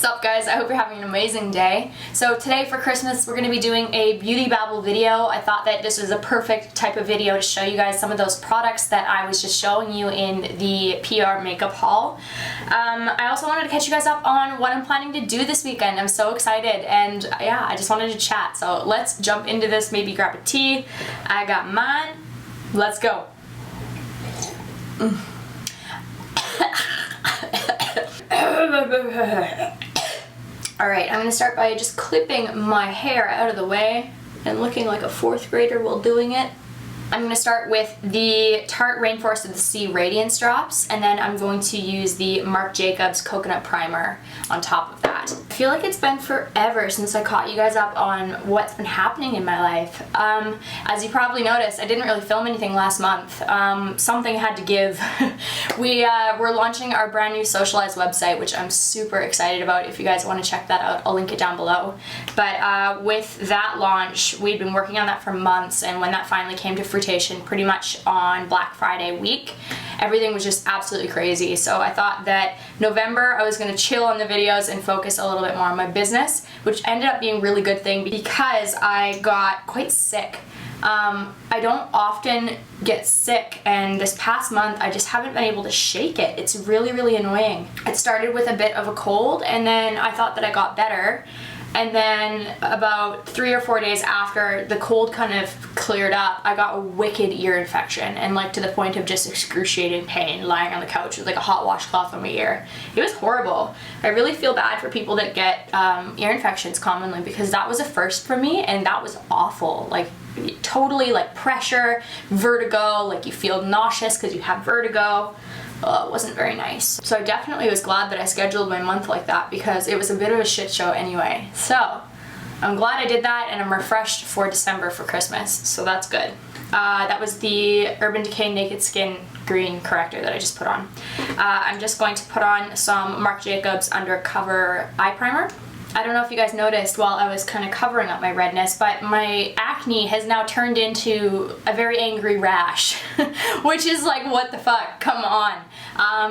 Sup guys, I hope you're having an amazing day. So today for Christmas we're going to be doing a Beauty Babble video. I thought that this was a perfect type of video to show you guys some of those products that I was just showing you in the PR makeup haul. I also wanted to catch you guys up on what I'm planning to do this weekend. I'm so excited and yeah, I just wanted to chat. So let's jump into this, maybe grab a tea. I got mine. Let's go. Alright, I'm going to start by just clipping my hair out of the way and looking like a 4th grader while doing it. I'm going to start with the Tarte Rainforest of the Sea Radiance drops, and then I'm going to use the Marc Jacobs Coconut Primer on top of that. I feel like it's been forever since I caught you guys up on what's been happening in my life. As you probably noticed, I didn't really film anything last month. Something had to give. We're launching our brand new SocialEyes website, which I'm super excited about. If you guys want to check that out, I'll link it down below. But with that launch, we'd been working on that for months, and when that finally came to fruition pretty much on Black Friday week, everything was just absolutely crazy. So I thought that November I was going to chill on the videos and focus a little bit more on my business, which ended up being a really good thing because I got quite sick. I don't often get sick, and this past month I just haven't been able to shake it. It's really, really annoying. It started with a bit of a cold, and then I thought that I got better. And then about 3 or 4 days after the cold kind of cleared up, I got a wicked ear infection, and like to the point of just excruciating pain, lying on the couch with like a hot washcloth on my ear. It was horrible. I really feel bad for people that get ear infections commonly, because that was a first for me, and that was awful. Like totally like pressure, vertigo, like you feel nauseous because you have vertigo. It wasn't very nice. So I definitely was glad that I scheduled my month like that, because it was a bit of a shit show anyway. So I'm glad I did that, and I'm refreshed for December for Christmas, so that's good. That was the Urban Decay Naked Skin Green Corrector that I just put on. I'm just going to put on some Marc Jacobs Undercover Eye Primer. I don't know if you guys noticed while I was kind of covering up my redness, but my acne has now turned into a very angry rash, which is like, what the fuck, come on.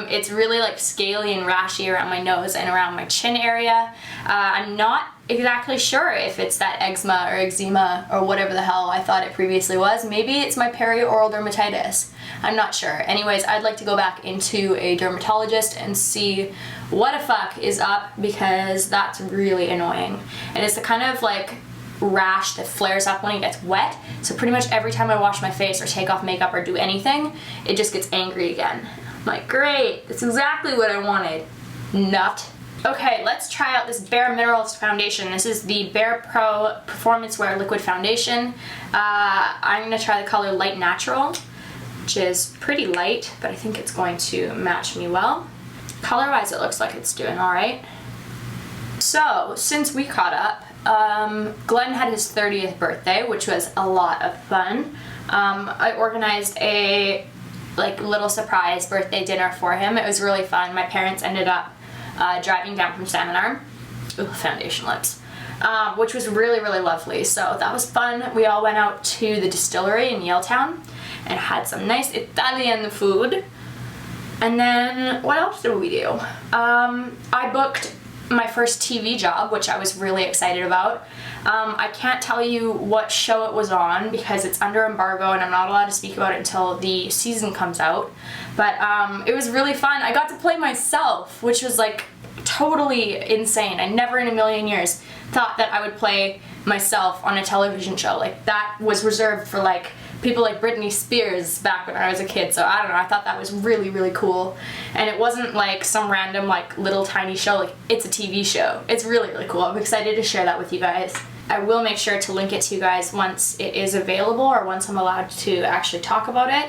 It's really like scaly and rashy around my nose and around my chin area. I'm not exactly sure if it's that eczema or eczema or whatever the hell I thought it previously was. Maybe it's my perioral dermatitis. I'm not sure. Anyways, I'd like to go back into a dermatologist and see what the fuck is up, because that's really annoying. And it's the kind of like rash that flares up when it gets wet. So pretty much every time I wash my face or take off makeup or do anything, it just gets angry again. I'm like, great, that's exactly what I wanted. Nut. Okay, let's try out this Bare Minerals foundation. This is the BarePRO Performance Wear Liquid Foundation. I'm going to try the color Light Natural, which is pretty light, but I think it's going to match me well. Color-wise, it looks like it's doing alright. So, since we caught up, Glenn had his 30th birthday, which was a lot of fun. I organized a little surprise birthday dinner for him. It was really fun. My parents ended up driving down from Seminar. Ooh, foundation lips. Which was really, really lovely. So that was fun. We all went out to the distillery in Yaletown and had some nice Italian food. And then, what else did we do? I booked my first TV job, which I was really excited about. I can't tell you what show it was on because it's under embargo and I'm not allowed to speak about it until the season comes out. But it was really fun. I got to play myself, which was like totally insane. I never in a million years thought that I would play myself on a television show. Like, that was reserved for like people like Britney Spears back when I was a kid, so I don't know, I thought that was really, really cool. And it wasn't like some random like little tiny show, like it's a TV show. It's really, really cool. I'm excited to share that with you guys. I will make sure to link it to you guys once it is available, or once I'm allowed to actually talk about it.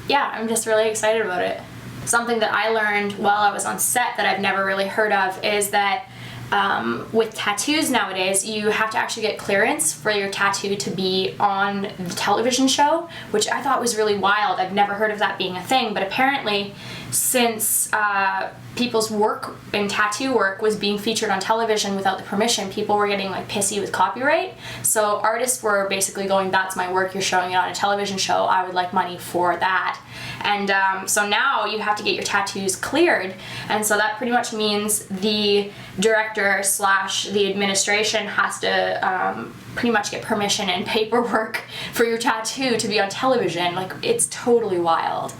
Yeah, I'm just really excited about it. Something that I learned while I was on set that I've never really heard of is that with tattoos nowadays, you have to actually get clearance for your tattoo to be on the television show, which I thought was really wild. I've never heard of that being a thing, but apparently since people's work in tattoo work was being featured on television without the permission, people were getting like pissy with copyright. So artists were basically going, that's my work, you're showing it on a television show, I would like money for that. And so now you have to get your tattoos cleared, and so that pretty much means the director / the administration has to pretty much get permission and paperwork for your tattoo to be on television. Like, it's totally wild.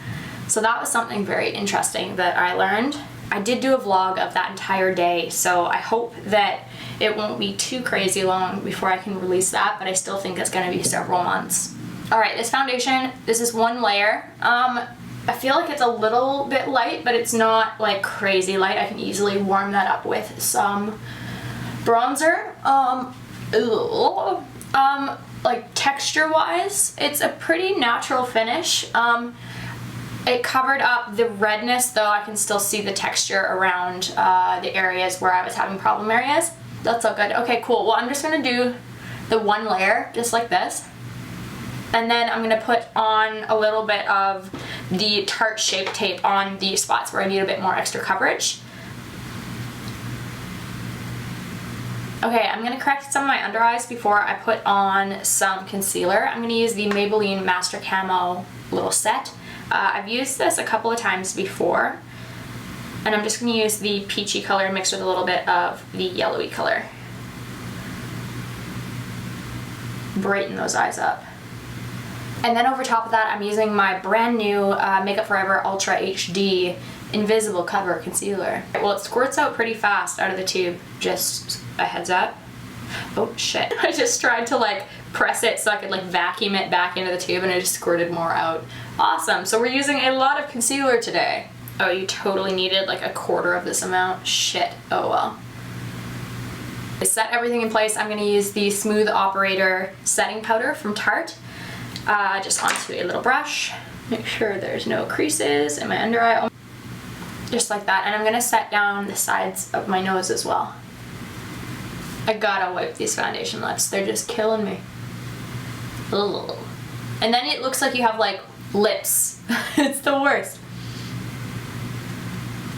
So that was something very interesting that I learned. I did do a vlog of that entire day, so I hope that it won't be too crazy long before I can release that, but I still think it's going to be several months. Alright, this foundation, this is one layer. I feel like it's a little bit light, but it's not like crazy light. I can easily warm that up with some bronzer. Like texture-wise, it's a pretty natural finish. It covered up the redness, though I can still see the texture around the areas where I was having problem areas. That's all good. Okay, cool. Well, I'm just gonna do the one layer, just like this. And then I'm gonna put on a little bit of the Tarte Shape Tape on the spots where I need a bit more extra coverage. Okay, I'm gonna correct some of my under eyes before I put on some concealer. I'm gonna use the Maybelline Master Camo little set. I've used this a couple of times before, and I'm just gonna use the peachy color mixed with a little bit of the yellowy color. Brighten those eyes up. And then over top of that, I'm using my brand new Makeup Forever Ultra HD Invisible Cover Concealer. Well, it squirts out pretty fast out of the tube, just a heads up. Oh shit, I just tried to like press it so I could like vacuum it back into the tube and it just squirted more out. Awesome, so we're using a lot of concealer today. Oh, you totally needed like a quarter of this amount? Shit, oh well. To set everything in place, I'm gonna use the Smooth Operator setting powder from Tarte. Just onto a little brush. Make sure there's no creases in my under eye. Just like that. And I'm gonna set down the sides of my nose as well. I gotta wipe these foundation lips. They're just killing me. Ugh. And then it looks like you have like lips. It's the worst.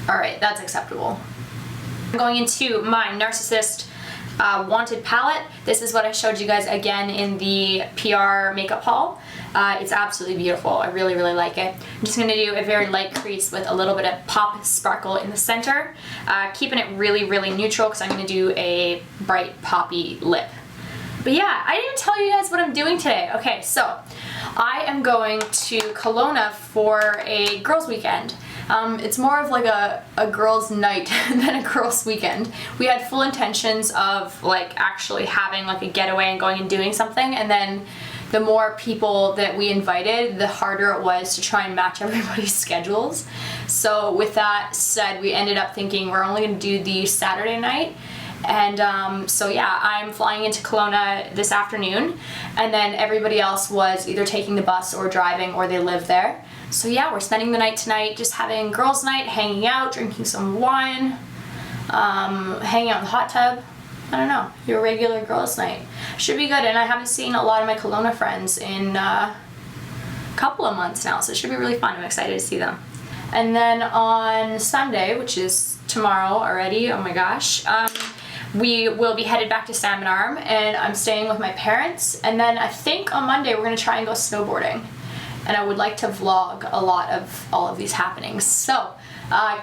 Alright, that's acceptable. I'm going into my Narcissist Wanted palette. This is what I showed you guys again in the PR makeup haul. It's absolutely beautiful. I really, really like it. I'm just going to do a very light crease with a little bit of pop sparkle in the center, keeping it really, really neutral because I'm going to do a bright poppy lip. But yeah, I didn't even tell you guys what I'm doing today. Okay, so I am going to Kelowna for a girls' weekend. It's more of like a girls' night than a girls' weekend. We had full intentions of like actually having like a getaway and going and doing something, and then the more people that we invited, the harder it was to try and match everybody's schedules. So with that said, we ended up thinking we're only going to do the Saturday night. And so yeah, I'm flying into Kelowna this afternoon, and then everybody else was either taking the bus or driving, or they live there. So yeah, we're spending the night tonight, just having girls' night, hanging out, drinking some wine, hanging out in the hot tub. I don't know, your regular girls' night. Should be good, and I haven't seen a lot of my Kelowna friends in a couple of months now, so it should be really fun. I'm excited to see them. And then on Sunday, which is tomorrow already, oh my gosh, we will be headed back to Salmon Arm, and I'm staying with my parents, and then I think on Monday we're going to try and go snowboarding. And I would like to vlog a lot of all of these happenings. So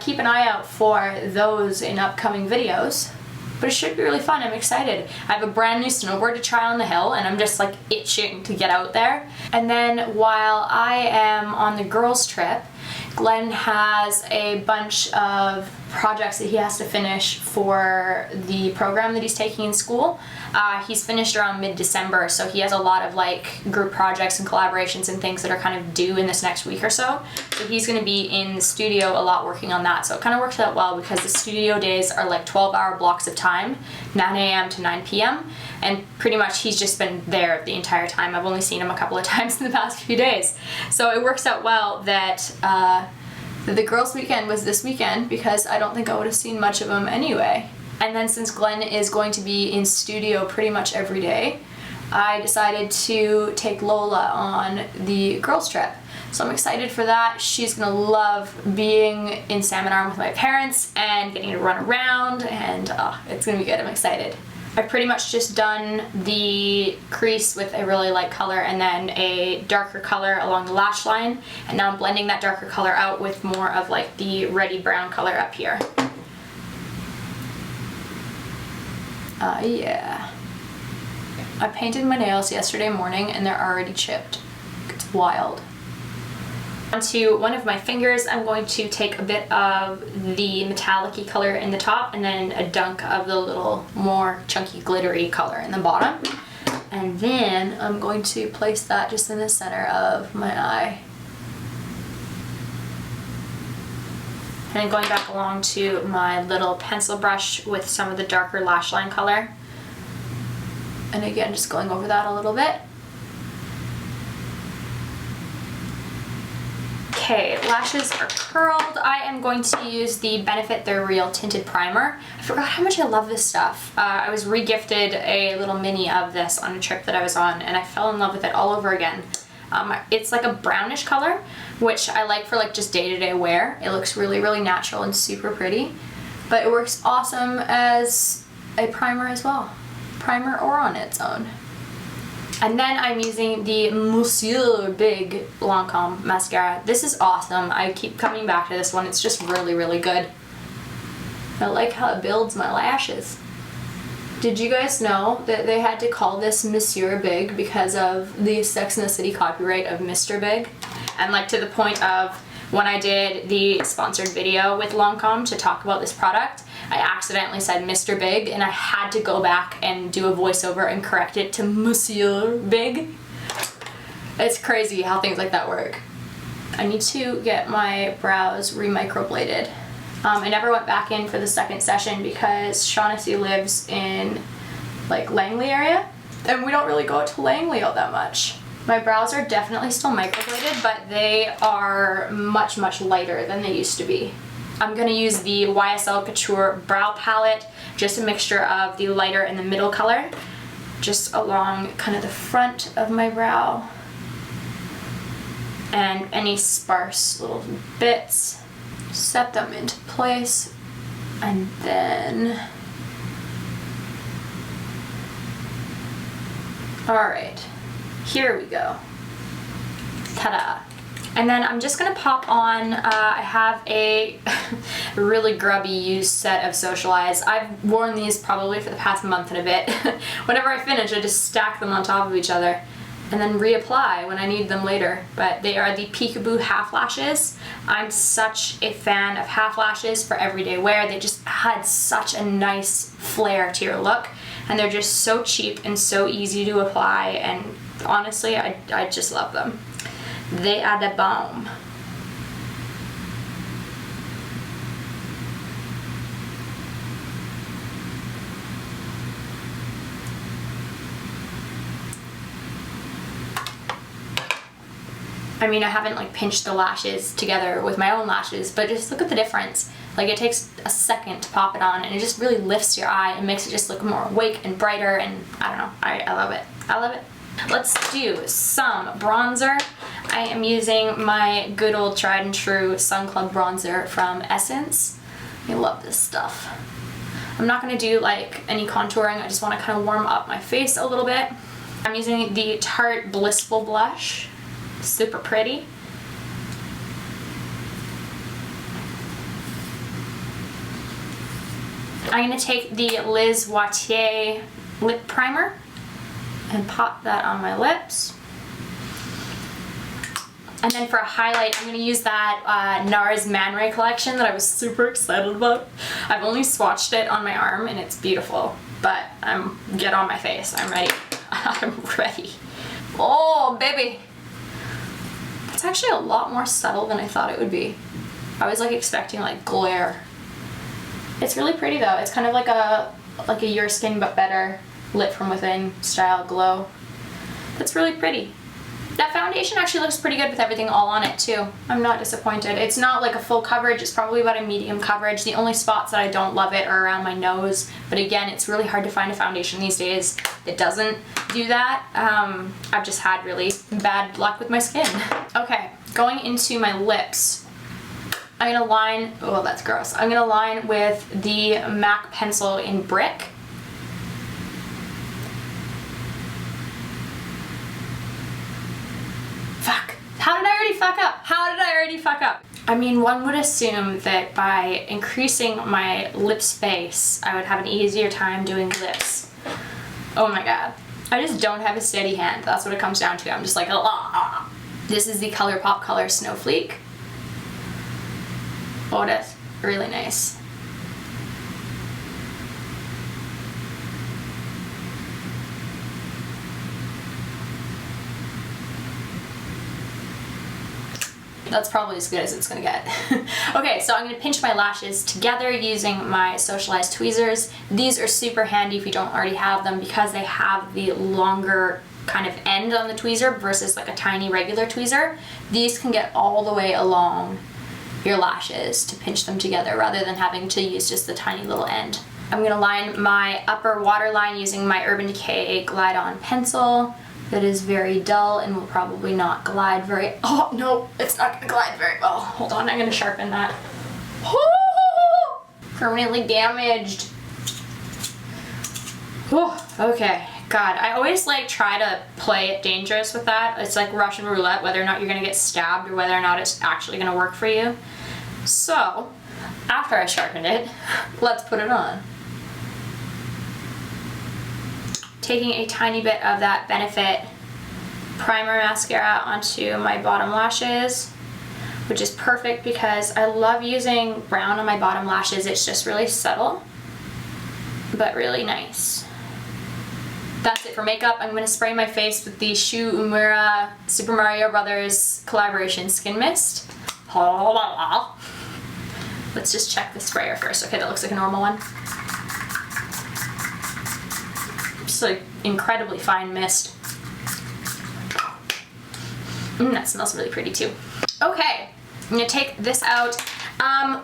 keep an eye out for those in upcoming videos. But it should be really fun. I'm excited. I have a brand new snowboard to try on the hill, and I'm just like itching to get out there. And then while I am on the girls' trip, Glenn has a bunch of projects that he has to finish for the program that he's taking in school. He's finished around mid-December, so he has a lot of like group projects and collaborations and things that are kind of due in this next week or so. So he's going to be in the studio a lot working on that. So it kind of works out well because the studio days are like 12-hour blocks of time, 9 a.m. to 9 p.m. And pretty much he's just been there the entire time. I've only seen him a couple of times in the past few days. So it works out well that the girls' weekend was this weekend, because I don't think I would have seen much of him anyway. And then since Glenn is going to be in studio pretty much every day, I decided to take Lola on the girls trip. So I'm excited for that. She's gonna love being in Salmon Arm with my parents and getting to run around, and it's gonna be good. I'm excited. I've pretty much just done the crease with a really light color and then a darker color along the lash line, and now I'm blending that darker color out with more of like the reddy brown color up here. Yeah. I painted my nails yesterday morning and they're already chipped. It's wild. Onto one of my fingers, I'm going to take a bit of the metallic-y color in the top and then a dunk of the little more chunky glittery color in the bottom. And then I'm going to place that just in the center of my eye. And then going back along to my little pencil brush with some of the darker lash line color. And again, just going over that a little bit. Okay, lashes are curled. I am going to use the Benefit They're Real Tinted Primer. I forgot how much I love this stuff. I was re-gifted a little mini of this on a trip that I was on, and I fell in love with it all over again. It's like a brownish color, which I like for like just day-to-day wear. It looks really, really natural and super pretty, but it works awesome as a primer as well. Primer or on its own. And then I'm using the Monsieur Big Lancôme mascara. This is awesome. I keep coming back to this one. It's just really, really good. I like how it builds my lashes. Did you guys know that they had to call this Monsieur Big because of the Sex and the City copyright of Mr. Big? And like to the point of when I did the sponsored video with Lancôme to talk about this product, I accidentally said Mr. Big and I had to go back and do a voiceover and correct it to Monsieur Big. It's crazy how things like that work. I need to get my brows re-microbladed. I never went back in for the second session because Shaughnessy lives in like Langley area and we don't really go to Langley all that much. My brows are definitely still microbladed, but they are much, much lighter than they used to be. I'm going to use the YSL Couture Brow Palette, just a mixture of the lighter and the middle color, just along kind of the front of my brow. And any sparse little bits, set them into place, and then... Alright, here we go. Ta-da! And then I'm just gonna pop on, I have a really grubby used set of SocialEyes. I've worn these probably for the past month and a bit. Whenever I finish, I just stack them on top of each other and then reapply when I need them later. But they are the Peekaboo half lashes. I'm such a fan of half lashes for everyday wear. They just add such a nice flair to your look. And they're just so cheap and so easy to apply, and honestly, I just love them. They are the bomb. I mean, I haven't like pinched the lashes together with my own lashes, but just look at the difference. Like, it takes a second to pop it on and it just really lifts your eye and makes it just look more awake and brighter, and I don't know, I love it. I love it. Let's do some bronzer. I am using my good old tried and true Sun Club bronzer from Essence. I love this stuff. I'm not going to do like any contouring, I just want to kind of warm up my face a little bit. I'm using the Tarte Blissful blush. Super pretty. I'm going to take the Liz Wautier lip primer and pop that on my lips. And then for a highlight, I'm going to use that NARS Man Ray collection that I was super excited about. I've only swatched it on my arm and it's beautiful, but get on my face. I'm ready. I'm ready. Oh, baby. It's actually a lot more subtle than I thought it would be. I was like expecting like glare. It's really pretty though. It's kind of like a Your Skin But Better lit from within style glow. That's really pretty. That foundation actually looks pretty good with everything all on it too. I'm not disappointed. It's not like a full coverage, it's probably about a medium coverage. The only spots that I don't love it are around my nose, but again, it's really hard to find a foundation these days that doesn't do that. I've just had really bad luck with my skin. Okay, going into my lips. I'm gonna line, oh that's gross. I'm gonna line with the MAC pencil in Brick. Fuck. How did I already fuck up? How did I already fuck up? I mean, one would assume that by increasing my lip space, I would have an easier time doing lips. Oh my god. I just don't have a steady hand. That's what it comes down to. I'm just like, ah. This is the ColourPop Color Snowflake. Oh, that's really nice. That's probably as good as it's gonna get. Okay, so I'm gonna pinch my lashes together using my SocialEyes tweezers. These are super handy if you don't already have them because they have the longer kind of end on the tweezer versus like a tiny regular tweezer. These can get all the way along your lashes to pinch them together rather than having to use just the tiny little end. I'm gonna line my upper waterline using my Urban Decay Glide On pencil. That is very dull and will probably not glide very, oh no, it's not gonna glide very well. Hold on, I'm gonna sharpen that. Oh, permanently damaged. Oh, okay, God, I always like try to play it dangerous with that. It's like Russian roulette, whether or not you're gonna get stabbed or whether or not it's actually gonna work for you. So, after I sharpened it, let's put it on. Taking a tiny bit of that Benefit primer mascara onto my bottom lashes, which is perfect because I love using brown on my bottom lashes. It's just really subtle, but really nice. That's it for makeup. I'm going to spray my face with the Shu Uemura Super Mario Brothers collaboration Skin Mist. Let's just check the sprayer first. Okay, that looks like a normal one. Just like incredibly fine mist. That smells really pretty too. Okay, I'm gonna take this out. I'm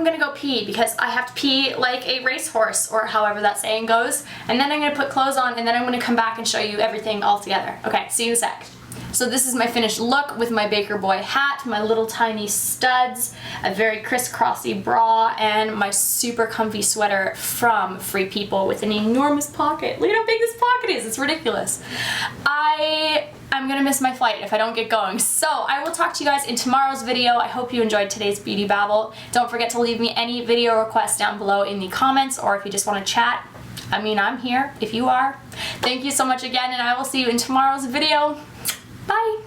gonna go pee because I have to pee like a racehorse, or however that saying goes. And then I'm gonna put clothes on and then I'm gonna come back and show you everything all together. Okay, see you in a sec. So this is my finished look with my Baker Boy hat, my little tiny studs, a very crisscrossy bra, and my super comfy sweater from Free People with an enormous pocket. Look at how big this pocket is, it's ridiculous. I'm gonna miss my flight if I don't get going. So I will talk to you guys in tomorrow's video. I hope you enjoyed today's Beauty Babble. Don't forget to leave me any video requests down below in the comments, or if you just want to chat. I mean, I'm here if you are. Thank you so much again, and I will see you in tomorrow's video. Bye!